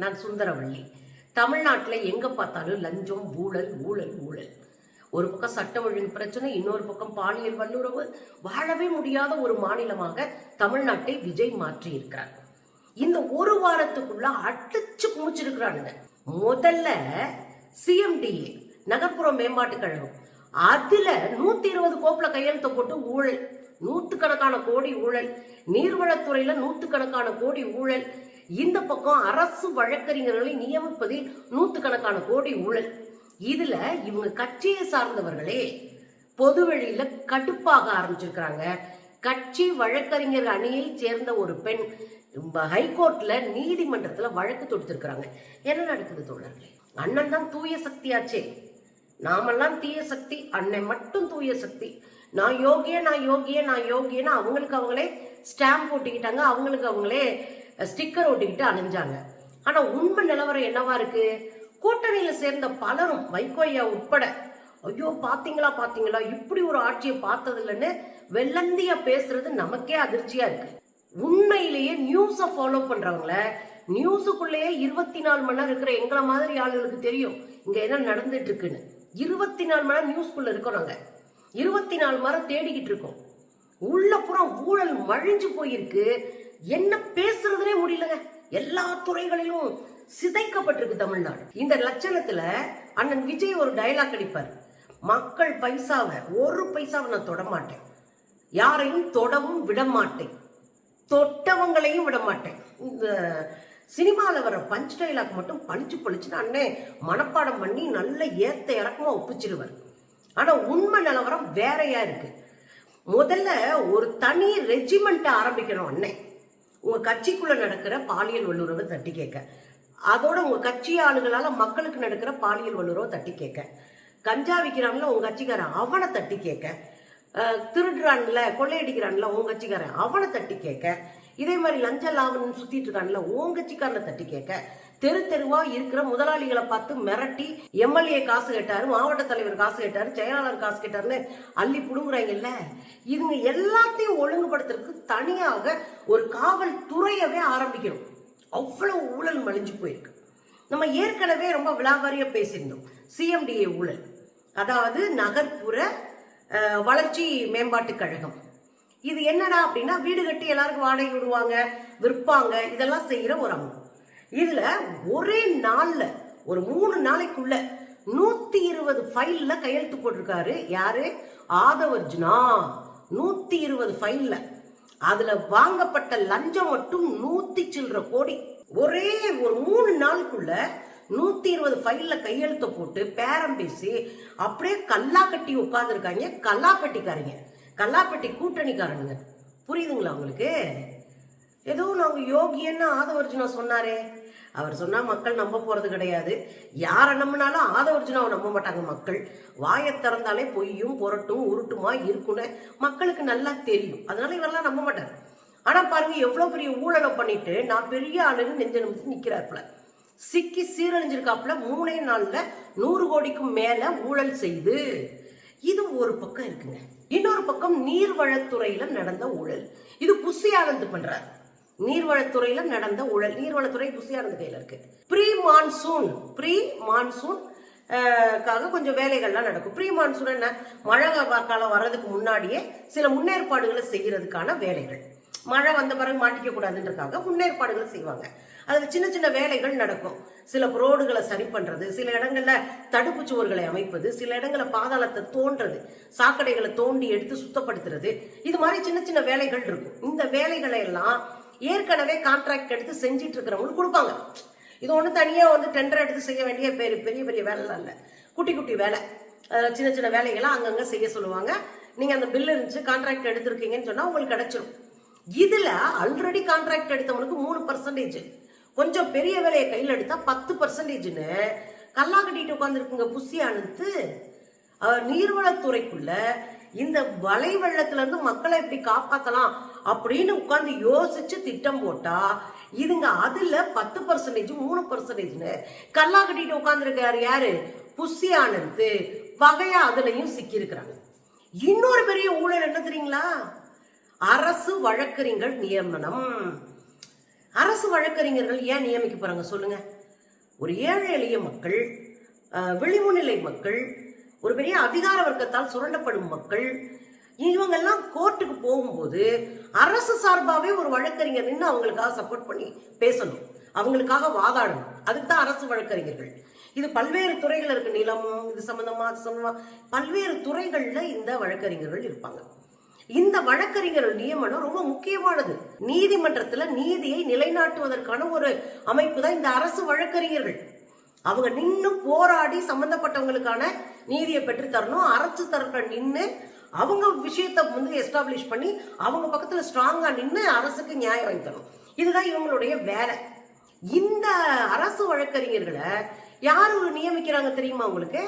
நான் சுந்தரவள்ளி. தமிழ்நாட்டில் எங்க பார்த்தாலும் லஞ்சம், ஊழல் ஊழல் ஊழல். ஒரு பக்கம் சட்ட ஒழுங்கு பிரச்சனை, இன்னொரு பக்கம் பாலியல் வல்லுறவு. வாழவே முடியாத ஒரு மாநிலமாக தமிழ்நாட்டை விஜய் மாற்றி இருக்கிறார். இந்த ஒரு வாரத்துக்குள்ள அடிச்சு குமிச்சிருக்கிறானுங்க. முதல்ல சிஎம்டிஏ நகர்ப்புற மேம்பாட்டு கழகம், அதுல 120 கோப்புல கையெழுத்த போட்டு ஊழல், நூற்றுக்கணக்கான கோடி ஊழல். நீர்வளத்துறையில நூற்றுக்கணக்கான கோடி ஊழல். இந்த பக்கம் அரசு வழக்கறிஞர்களை நியமிப்பதில் நூற்றுக்கணக்கான கோடி ஊழல். இதுல இவங்க கட்சியை சார்ந்தவர்களே பொதுவெளியில கடுப்பாக ஆரம்பிச்சிருக்கிறாங்க. கட்சி வழக்கறிஞர் அணியை சேர்ந்த ஒரு பெண் ஹைகோர்ட்ல நீதிமன்றத்துல வழக்கு தொடுத்திருக்கிறாங்க. என்ன நடக்குது தோழர்களே? அண்ணன் தான் தூய சக்தியாச்சே, நாமெல்லாம் தீய சக்தி, அண்ணன் மட்டும் தூய சக்தி. நான் யோகிய நான் யோகிய நான் யோகியன்னு அவங்களுக்கு அவங்களே ஸ்டாம்ப் ஒட்டிக்கிட்டாங்க, அவங்களுக்கு அவங்களே ஸ்டிக்கர் ஒட்டிக்கிட்டு அணிஞ்சாங்க. ஆனா உண்மை நிலவரம் என்னவா இருக்கு? கூட்டணியில சேர்ந்த பலரும், வைகோய்யா உட்பட, ஐயோ பாத்தீங்களா பாத்தீங்களா இப்படி ஒரு ஆட்சியை பார்த்தது இல்லைன்னு வெள்ளந்தியா பேசுறது நமக்கே அதிர்ச்சியா இருக்கு. உண்மையிலேயே நியூஸை ஃபாலோ பண்றவங்கள, நியூஸுக்குள்ளேயே 24 மணி நேரம் இருக்கிற எங்களை மாதிரி ஆளுகளுக்கு தெரியும் இங்க என்ன நடந்துட்டு இருக்குன்னு. 24 மணி நேரம் நியூஸ்குள்ள இருக்கோம். நாங்க 24 மணி நேரம் தேடிக்கிட்டு இருக்கோம். உள்ள புறம் ஊழல் மழிஞ்சு போயிருக்கு. என்ன பேசுறதுனே முடியலங்க. எல்லா துறைகளிலும் சிதைக்கப்பட்டிருக்கு தமிழ்நாடு. இந்த லட்சணத்துல அண்ணன் விஜய் ஒரு டயலாக் அடிப்பார், மக்கள் பைசாவை, ஒரு பைசாவை நான் தொட மாட்டேன், யாரையும் தொடவும் விட மாட்டேன், தொட்டவங்களையும் விட மாட்டேன். இந்த சினிமாவில் வர பஞ்ச் டைலாக் மட்டும் பளிச்சுன்னு அண்ணே மனப்பாடம் பண்ணி நல்ல ஏத்த இறக்கமா ஒப்பிச்சிருவார். ஆனா உண்மை நிலவரம் வேறையா இருக்கு. முதல்ல ஒரு தனி ரெஜிமெண்ட் ஆரம்பிக்கணும் அண்ணே. உங்க கட்சிக்குள்ள நடக்கிற பாலியல் வல்லுறவை தட்டி கேட்க, அதோட உங்க கட்சி ஆளுகளால மக்களுக்கு நடக்கிற பாலியல் வல்லுறவை தட்டி கேட்க, கஞ்சா விற்கிறான்ல உங்க கட்சிக்காரன் அவனை தட்டி கேட்க, திருடுறான்ல கொள்ளையடிக்கிறான்ல உங்க கட்சிக்காரன் அவனை தட்டி கேட்க, இதே மாதிரி லஞ்ச லாபம் சுத்திட்டு இருக்கான்ல உங்க கட்சிக்காரனை தட்டி கேட்க, தெரு தெருவா இருக்கிற முதலாளிகளை பார்த்து மிரட்டி எம்எல்ஏ காசு கேட்டாரு, மாவட்ட தலைவர் காசு கேட்டாரு, செயலாளர் காசு கேட்டாருன்னு அள்ளி புடுங்குறாங்கல்ல. இதுங்க எல்லாத்தையும் ஒழுங்குபடுத்துறதுக்கு தனியாக ஒரு காவல் துறையவே ஆரம்பிக்கணும். அவ்வளவு ஊழல் மலிஞ்சு போயிருக்கு. நம்ம ஏற்கனவே ரொம்ப விலாவாரியா பேசியிருந்தோம் சிஎம்டிஏ ஊழல், அதாவது நகர்ப்புற வளர்ச்சி மேம்பாட்டு கழகம். இது என்னடா அப்படின்னா, வீடு கட்டி எல்லாருக்கும் வாடகை விடுவாங்க, விற்பாங்க, இதெல்லாம் செய்யற ஒரு அமைப்பு. இதுல ஒரே நாள்ல ஒரு 3 நாளைக்குள்ள 120 ஃபைல்ல கையெழுத்து போட்டிருக்காரு. யாரு? ஆதவர்ஜுனா. 120 ஃபைல்ல. அதுல வாங்கப்பட்ட லஞ்சம் மட்டும் 100 சில்லற கோடி. ஒரே ஒரு 3 நாளுக்குள்ள 120 ஃபைல்ல கையெழுத்த போட்டு பேரம் பேசி அப்படியே கல்லா கட்டி உட்கார்ந்து இருக்காங்க. கல்லாப்பட்டிக்காரங்க, கல்லாப்பட்டி கூட்டணிக்காரனுங்க. புரியுதுங்களா உங்களுக்கு? ஏதோ நாங்க யோகியன்னு ஆதவர்ஜுனா சொன்னாரே, அவர் சொன்னா மக்கள் நம்ப போறது கிடையாது. யாரை நம்பினாலும் ஆதவர்ஜுனாவை நம்ப மாட்டாங்க மக்கள். வாயை திறந்தாலே பொய்யும் புரட்டும் உருட்டுமா இருக்குன்னு மக்களுக்கு நல்லா தெரியும். அதனால இவரெல்லாம் நம்ப மாட்டாரு. ஆனா பாருங்க, எவ்வளவு பெரிய ஊழலை பண்ணிட்டு நான் பெரிய ஆளுன்னு நெஞ்ச நிமிஷம் நிக்கிறாப்புல, சிக்கி சீரழிஞ்சிருக்காப்புல. 3 நாள்ல 100 கோடிக்கும் மேல ஊழல் செய்து. இது ஒரு பக்கம் இருக்குங்க. இன்னொரு பக்கம் நீர்வளத்துறையில நடந்த ஊழல். இது புஷி ஆனந்த் பண்றார். நீர்வளத்துறையில நடந்த ஊழல், நீர்வளத்துறை புஷி ஆனந்த் கையில இருக்கு. ப்ரீ மான்சூன் கொஞ்சம் வேலைகள்லாம் நடக்கும். ப்ரீ மான்சூன் என்ன? மழை காலம் வர்றதுக்கு முன்னாடியே சில முன்னேற்பாடுகளை செய்யறதுக்கான வேலைகள். மழை வந்த பிறகு மாட்டிக்க கூடாதுன்றதுக்காக முன்னேற்பாடுகள் செய்வாங்க. அதுல சின்ன சின்ன வேலைகள் நடக்கும். சில ரோடுகளை சரி பண்றது, சில இடங்கள்ல தடுப்பு சுவர்களை அமைப்பது, சில இடங்கள்ல பாதாளத்தை தோன்றது, சாக்கடைகளை தோண்டி எடுத்து சுத்தப்படுத்துறது, இது மாதிரி சின்ன சின்ன வேலைகள் இருக்கும். இந்த வேலைகளை எல்லாம் ஏற்கனவே கான்ட்ராக்ட் எடுத்து செஞ்சிட்டு இருக்கிறவங்களுக்கு கொடுப்பாங்க. இது ஒண்ணு தனியா டெண்டர் எடுத்து செய்ய வேண்டிய பெரிய பெரிய வேலைலாம் இல்லை, குட்டி குட்டி வேலை. சின்ன சின்ன வேலைகளை அங்கங்க செய்ய சொல்லுவாங்க. நீங்க அந்த பில் இருந்துச்சு, கான்ட்ராக்ட் எடுத்திருக்கீங்கன்னு சொன்னா உங்களுக்கு கிடைச்சிடும். இதுல ஆல்ரெடி கான்ட்ராக்ட் எடுத்தவனுக்கு 3%, கொஞ்சம் பெரிய வேலையை கையில் எடுத்தா 10%ன்னு கல்லா கட்டிட்டு உட்காந்துருக்குங்க புஷி ஆனந்த். நீர்வளத்துறைக்குள்ள இந்த வலை வெள்ளத்துல இருந்து மக்களை எப்படி காப்பாத்தலாம் அப்படின்னு உட்கார்ந்து யோசிச்சு திட்டம் போட்டா, இதுங்க அதுல 10%, 3%ன்னு கல்லா கட்டிட்டு உட்கார்ந்துருக்காரு. யாரு? புஷி ஆனந்த். வகையா அதுலயும் சிக்கி இருக்கிறாங்க. இன்னொரு பெரிய ஊழல் என்ன தெரியுங்களா? அரசு வழக்கறிஞர் நியமனம். அரசு வழக்கறிஞர்கள் ஏன் நியமிக்க போறாங்க சொல்லுங்க? ஒரு ஏழை எளிய மக்கள், விளிம்புநிலை மக்கள், ஒரு பெரிய அதிகார வர்க்கத்தால் சுரண்டப்படும் மக்கள், இவங்கெல்லாம் கோர்ட்டுக்கு போகும்போது அரசு சார்பாகவே ஒரு வழக்கறிஞர் நின்று அவங்களுக்காக சப்போர்ட் பண்ணி பேசணும், அவங்களுக்காக வாதாடணும். அதுக்கு தான் அரசு வழக்கறிஞர்கள். இது பல்வேறு துறைகள் இருக்கு, நிலம் இது சம்பந்தமா அது சம்பந்தமா பல்வேறு துறைகள்ல இந்த வழக்கறிஞர்கள் இருப்பாங்க. இந்த வழக்கறிஞர்கள் நியமனம் ரொம்ப முக்கியமானது. நீதிமன்றத்துல நீதியை நிலைநாட்டுவதற்கான ஒரு அமைப்பு தான் இந்த அரசு வழக்கறிஞர்கள். அவங்க நின்று போராடி சம்பந்தப்பட்டவங்களுக்கான நீதியை பெற்று தரணும். அரசு தரப்புல நின்று அவங்க விஷயத்தை வந்து எஸ்டாப்ளிஷ் பண்ணி அவங்க பக்கத்துல ஸ்ட்ராங்கா நின்று அரசுக்கு நியாயம் வாங்கி தரணும். இதுதான் இவங்களுடைய வேலை. இந்த அரசு வழக்கறிஞர்களை யாரு நியமிக்கிறாங்க தெரியுமா உங்களுக்கு?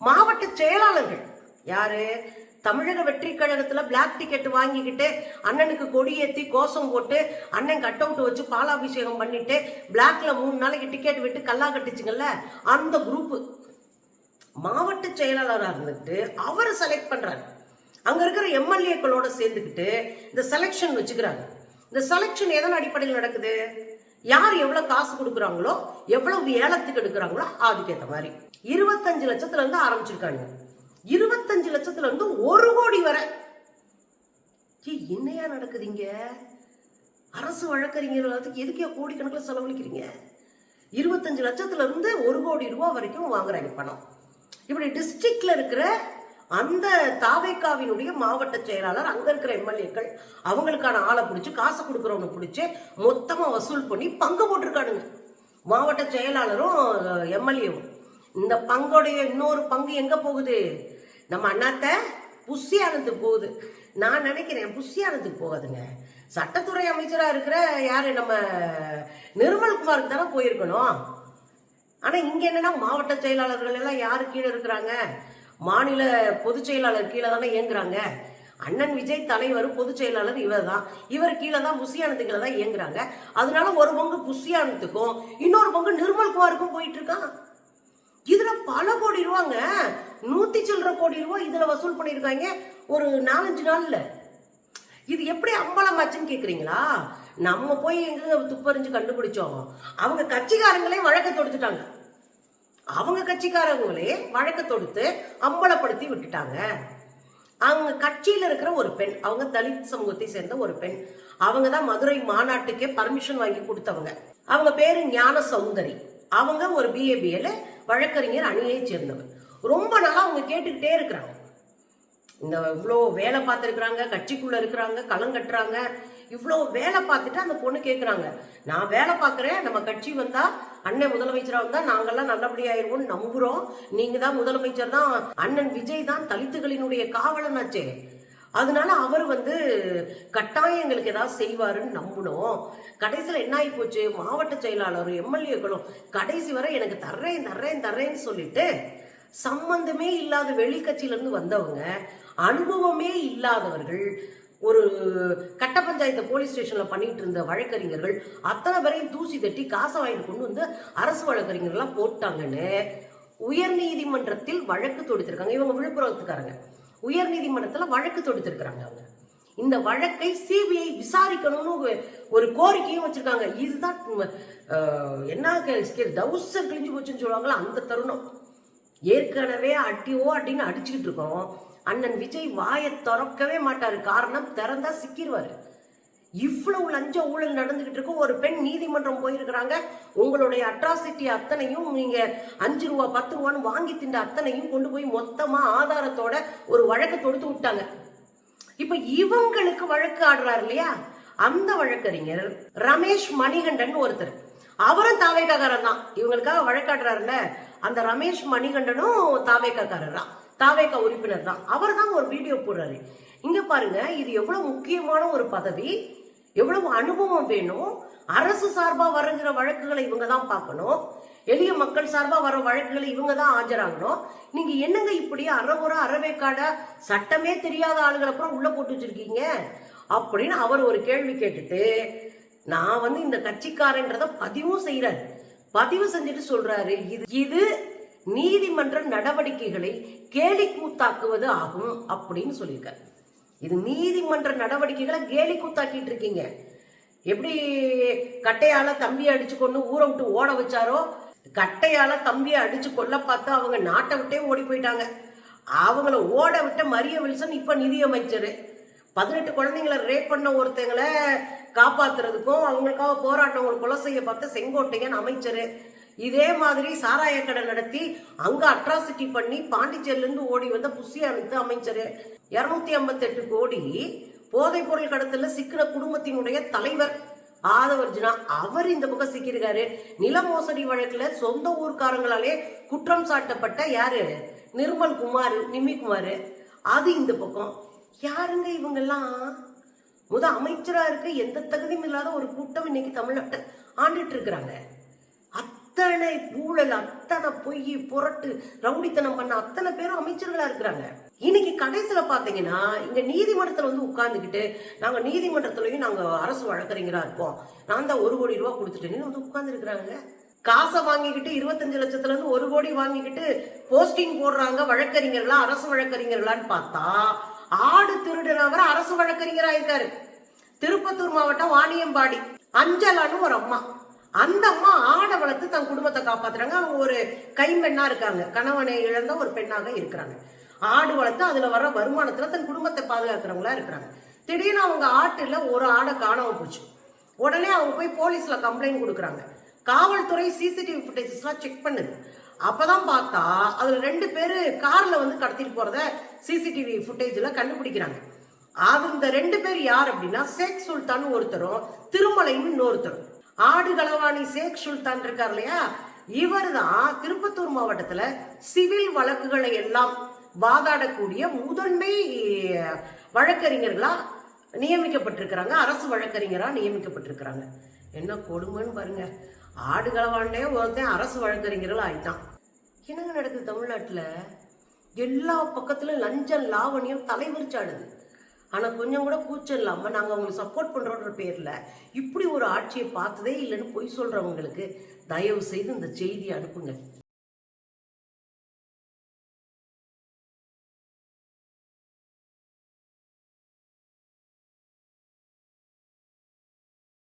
மாவட்ட செயலாளர்கள். யாரு? தமிழக வெற்றி கழகத்துல பிளாக் டிக்கெட் வாங்கிக்கிட்டு அண்ணனுக்கு கொடியேத்தி கோஷம் போட்டு அண்ணன் கட் அவுட் வச்சு பாலாபிஷேகம் பண்ணிட்டு பிளாக்ல 3 நாளைக்கு டிக்கெட் விட்டு கல்லா கட்டிச்சுங்கல்ல, அந்த குரூப் மாவட்ட செயலாளராக இருந்துட்டு அவர் செலக்ட் பண்றாரு. அங்க இருக்கிற எம்எல்ஏக்களோட சேர்ந்துக்கிட்டு இந்த செலக்ஷன் வச்சுக்கிறாங்க. இந்த செலக்ஷன் எதன் அடிப்படையில் நடக்குது? யார் எவ்வளவு காசு கொடுக்குறாங்களோ, எவ்வளவு ஏலத்துக்கு எடுக்கிறாங்களோ அதுக்கேற்ற மாதிரி 25 லட்சத்துல இருந்து ஆரம்பிச்சிருக்காங்க. 25 லட்சத்துல இருந்து 1 கோடி வரை. என்னையா நடக்குதுங்க? அரசு வழக்கறிஞர்களுக்கு எதுக்கே கோடிக்கணக்கில் செலவழிக்கிறீங்க? 25 லட்சத்துல இருந்து 1 கோடி ரூபாய் வரைக்கும் வாங்குறாங்க பணம். இப்படி டிஸ்ட்ரிக்ட்ல இருக்கிற அந்த தாவேக்காவினுடைய மாவட்ட செயலாளர், அங்க இருக்கிற எம்எல்ஏக்கள் அவங்களுக்கான ஆளை பிடிச்சி காசு கொடுக்குறவங்க பிடிச்சி மொத்தமா வசூல் பண்ணி பங்கு போட்டிருக்கானுங்க. மாவட்ட செயலாளரும் எம்எல்ஏவும். இந்த பங்கோடைய இன்னொரு பங்கு எங்க போகுது? நம்ம அண்ணாத்த புஷியானத்துக்கு போகுது. நான் நினைக்கிறேன் புஷியானத்துக்கு போகாதுங்க. சட்டத்துறை அமைச்சரா இருக்கிற யாரு நம்ம நிர்மல்குமாருக்கு தானே போயிருக்கணும். ஆனா இங்க என்னன்னா மாவட்ட செயலாளர்கள் எல்லாம் யாரு கீழே இருக்கிறாங்க? மாநில பொதுச் செயலாளர் கீழே தானே இயங்குறாங்க. அண்ணன் விஜய் தலைவர் பொதுச் செயலாளர் இவர் தான். இவர் கீழே தான் புஷியானத்துக்குள்ள தான் இயங்குறாங்க. அதனால ஒரு பங்கு புஷியானத்துக்கும் இன்னொரு பங்கு நிர்மல்குமாருக்கும் போயிட்டு இருக்கான். இதுல பல கோடி ரூபாங்க, 100 சில்லற கோடி ரூபாய் இதுல வசூல் பண்ணிருக்காங்க ஒரு 4-5 நாள்ல. இது எப்படி அம்பலமாச்சுன்னு கேக்குறீங்களா? நம்ம போய் எங்க துப்பறிஞ்சு கண்டுபிடிச்சோம்? அவங்க கட்சிக்காரங்களே வழக்க தொடுத்துட்டாங்க. அவங்க கட்சிக்காரங்களே வழக்க தொடுத்து அம்பலப்படுத்தி விட்டுட்டாங்க. அவங்க கட்சியில இருக்கிற ஒரு பெண், அவங்க தலித் சமூகத்தை சேர்ந்த ஒரு பெண், அவங்க தான் மதுரை மாநாட்டுக்கே பர்மிஷன் வாங்கி கொடுத்தவங்க. அவங்க பேரு ஞான சௌந்தரி. அவங்க ஒரு பிஏபிஎல் வழக்கறிஞர் அணியை சேர்ந்தவர். ரொம்ப நாளா அவங்க கேட்டுக்கிட்டே இருக்கிறாங்க. இந்த இவ்வளோ வேலை பார்த்துருக்குறாங்க, கட்சிக்குள்ள இருக்கிறாங்க, களம் கட்டுறாங்க, இவ்வளோ வேலை பார்த்துட்டு அந்த பொண்ணு கேட்குறாங்க, நான் வேலை பார்க்குறேன், நம்ம கட்சி வந்தா அண்ணன் முதலமைச்சராக வந்தா நாங்கெல்லாம் நல்லபடியாயிருவோம்னு நம்புறோம். நீங்க தான் முதலமைச்சர் தான், அண்ணன் விஜய் தான் தலித்துகளினுடைய காவலனாச்சே, அதனால அவர் கட்டாயம் எங்களுக்கு ஏதாவது செய்வாருன்னு நம்பணும். கடைசியில் என்ன ஆகி போச்சு? மாவட்ட செயலாளரும் எம்எல்ஏக்களும் கடைசி வரை எனக்கு தர்றேன்னு சொல்லிட்டு சம்பந்தமே இல்லாத வெளி கட்சியிலிருந்து வந்தவங்க, அனுபவமே இல்லாதவர்கள், ஒரு கட்ட பஞ்சாயத்து போலீஸ் ஸ்டேஷன்ல பண்ணிட்டு இருந்த வழக்கறிஞர்கள் அத்தனை பேரையும் தூசி தட்டி காசை வாங்கிட்டு கொண்டு வந்து அரசு வழக்கறிஞர்கள்லாம் போட்டாங்கன்னு உயர் நீதிமன்றத்தில் வழக்கு தொடுத்திருக்காங்க. இவங்க விழுப்புரத்துக்காரங்க. உயர் நீதிமன்றத்துல வழக்கு தொடுத்திருக்கிறாங்க. அவங்க இந்த வழக்கை சிபிஐ விசாரிக்கணும்னு ஒரு கோரிக்கையும் வச்சிருக்காங்க. இதுதான் என்ன டவுசர் கிழிஞ்சு போச்சுன்னு சொல்லுவாங்களா அந்த தருணம். ஏற்கனவே அடின்னு அடிச்சுக்கிட்டு இருக்கோம். அண்ணன் விஜய் வாயை திறக்கவே மாட்டாரு. காரணம், திறந்தா சிக்கிடுவாரு. இவ்வளவு லஞ்ச ஊழல் நடந்துகிட்டு இருக்கும். ஒரு பெண் நீதிமன்றம் போயிருக்கிறாங்க. உங்களுடைய அட்ராசிட்டி அத்தனையும், நீங்க 5 ரூபா 10 ரூபான்னு வாங்கி திண்ட அத்தனையும் கொண்டு போய் மொத்தமா ஆதாரத்தோட ஒரு வழக்கு தொடுத்து விட்டாங்க. இப்ப இவங்களுக்கு வழக்கு ஆடுறாரு இல்லையா, அந்த வழக்கறிஞர் ரமேஷ் மணிகண்டன் ஒருத்தர், அவரும் தாவேக்காரர் தான். இவங்களுக்காக வழக்காடுறாருல அந்த ரமேஷ் மணிகண்டனும் தாவேக்காரர் தான், தாவேக்கா உறுப்பினர் தான். அவர் தான் ஒரு வீடியோ போடுறாரு. இங்க பாருங்க, இது எவ்வளவு முக்கியமான ஒரு பதவி, எவ்வளவு அனுபவம் வேணும். அரசு சார்பா வருகிற வழக்குகளை இவங்க தான் பார்க்கணும். எளிய மக்கள் சார்பா வர வழக்குகளை இவங்க தான் ஆஜராகணும். நீங்க என்னங்க இப்படி அறமுறை அறவேக்காடா சட்டமே தெரியாத ஆளுகளை அப்புறம் உள்ள போட்டு வச்சிருக்கீங்க அப்படின்னு அவர் ஒரு கேள்வி கேட்டுட்டு, நான் இந்த கட்சிக்காரன்றத பதிவும் செய்யறாரு. பதிவு செஞ்சுட்டு சொல்றாரு, இது நீதிமன்ற நடவடிக்கைகளை கேலி கூத்தாக்குவது ஆகும் அப்படின்னு சொல்லியிருக்காரு. இது நீதிமன்ற நடவடிக்கைகளை கேலி கூத்தாக்கிட்டு இருக்கீங்க. எப்படி கட்டையால தம்பி அடிச்சு கொண்டு ஊரை விட்டு ஓட வச்சாரோ, கட்டையால தம்பியை அடிச்சு கொல்ல பார்த்து அவங்க நாட்டை விட்டே ஓடி போயிட்டாங்க. அவங்கள ஓட விட்ட மரிய வில்சன் இப்ப நிதியமைச்சர். 18 குழந்தைங்களை ரேப் பண்ண ஒருத்தங்களை காப்பாத்துறதுக்கும் அவங்களுக்காக போராட்டவங்களை கொலை செய்ய பார்த்த செங்கோட்டையன் அமைச்சர். இதே மாதிரி சாராய கடை நடத்தி அங்க அட்ராசிட்டி பண்ணி பாண்டிச்சேரியில இருந்து ஓடி வந்த புஷி அனிதா அமைச்சர். 258 கோடி போதைப் பொருள் கடத்தல சிக்கின குடும்பத்தினுடைய தலைவர் ஆதவர்ஜுனா அவர் இந்த பக்கம் சிக்கியிருக்காரு. நில மோசடி வழக்குல சொந்த ஊர்க்காரங்களாலே குற்றம் சாட்டப்பட்ட யாரு நிர்மல் குமார் நிமிகுமார் அது இந்த பக்கம். யாருங்க இவங்கெல்லாம்? அமைச்சரா இருக்க எந்த தகுதியும் இல்லாத ஒரு கூட்டம் இன்னைக்கு தமிழ்நாட்டை ஆண்டுட்டு இருக்கிறாங்க. அத்தனை ஊழல், அத்தனை பொய் புரட்டு ரவுடித்தனம் பண்ண அத்தனை பேரும் அமைச்சர்களா இருக்கிறாங்க. இன்னைக்கு கடைசியில பாத்தீங்கன்னா இங்க நீதிமன்றத்துல உட்கார்ந்துக்கிட்டு நாங்க நீதிமன்றத்திலயும் நாங்க அரசு வழக்கறிஞரா இருப்போம், நான் தான் 1 கோடி ரூபாய் கொடுத்துட்டேன்னு உட்கார்ந்து இருக்கிறாங்க. காசை வாங்கிக்கிட்டு 25 லட்சத்துல இருந்து 1 கோடி வாங்கிக்கிட்டு போஸ்டிங் போடுறாங்க வழக்கறிஞர்களா அரசு வழக்கறிஞர்களான்னு பார்த்தா ஆடு திருடுனவர் அரசு வழக்கறிஞரா இருக்காரு. திருப்பத்தூர் மாவட்டம் வாணியம்பாடி அஞ்சலான்னு ஒரு அம்மா, அந்த அம்மா ஆடை வளர்த்து தன் குடும்பத்தை காப்பாத்துறாங்க. அவங்க ஒரு கைம்பெண்ணா இருக்காங்க, கணவனை இழந்த ஒரு பெண்ணாக இருக்கிறாங்க. ஆடு வளர்த்து அதுல வர்ற வருமானத்துல தன் குடும்பத்தை பாதுகாக்கிறவங்களா இருக்கிறாங்க. திடீர்னு அவங்க ஆட்டுல ஒரு ஆடை காணாம போச்சு. உடனே அவங்க போய் போலீஸ்ல கம்ப்ளைண்ட் கொடுக்குறாங்க. காவல்துறை சிசிடிவி ஃபுட்டேஜஸ் எல்லாம் செக் பண்ணுது. அப்பதான் பார்த்தா அதுல 2 பேரு கார்ல கடத்திட்டு போறத சிசிடிவி ஃபுட்டேஜ்ல கண்டுபிடிக்கிறாங்க. அது இந்த 2 பேர் யார் அப்படின்னா ஷேக் சுல்தான் ஒருத்தரும் திருமலைன்னு இன்னொருத்தரும். ஆடு களவாணி ஷேக் சுல்தான் இருக்கார் இல்லையா, இவர் தான் திருப்பத்தூர் மாவட்டத்துல சிவில் வழக்குகளை எல்லாம் வாதாடக்கூடிய முதன்மை வழக்கறிஞர்களா நியமிக்கப்பட்டிருக்கிறாங்க, அரசு வழக்கறிஞரா நியமிக்கப்பட்டிருக்கிறாங்க. என்ன கொடுமைன்னு பாருங்க. ஆடு களவாண்டே ஒருத்தன் அரசு வழக்கறிஞர்கள் ஆயிட்டான். என்னங்க நடக்குது தமிழ்நாட்டுல? எல்லா பக்கத்துலயும் லஞ்சம் லாவணியம் தலைவிரிச்சாடுது. ஆனா கொஞ்சம் கூட கூச்சம் இல்லாம நாங்க அவங்களுக்கு சப்போர்ட் பண்றோன்ற பேர்ல இப்படி ஒரு ஆட்சியை பார்த்ததே இல்லைன்னு பொய் சொல்றவங்களுக்கு தயவு செய்து இந்த செய்தியை அனுப்புங்க.